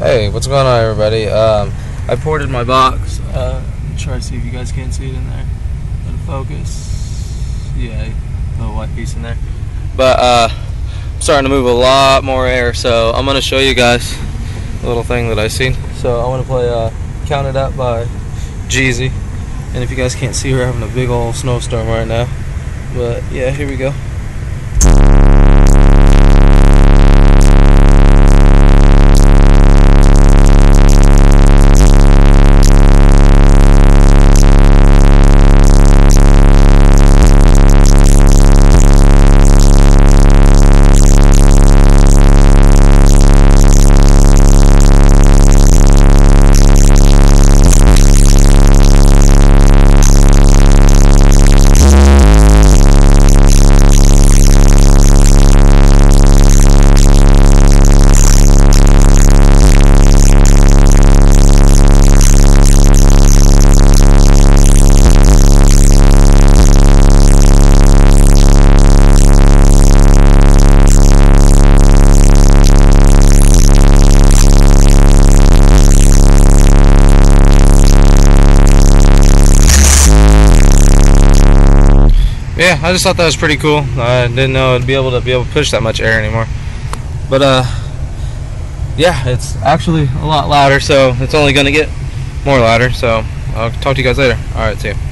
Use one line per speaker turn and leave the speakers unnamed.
Hey, what's going on, everybody? I ported my box. Try to see if you guys can see it in there. Let it focus. Yeah, little white piece in there. But I'm starting to move a lot more air, so I'm gonna show you guys a little thing that I seen. So I want to play "Count It Up" by Jeezy. And if you guys can't see, we're having a big old snowstorm right now. But yeah, here we go. Yeah, I just thought that was pretty cool. I didn't know I'd be able to push that much air anymore. But yeah, it's actually a lot louder, so it's only gonna get more louder. So I'll talk to you guys later. All right, see ya.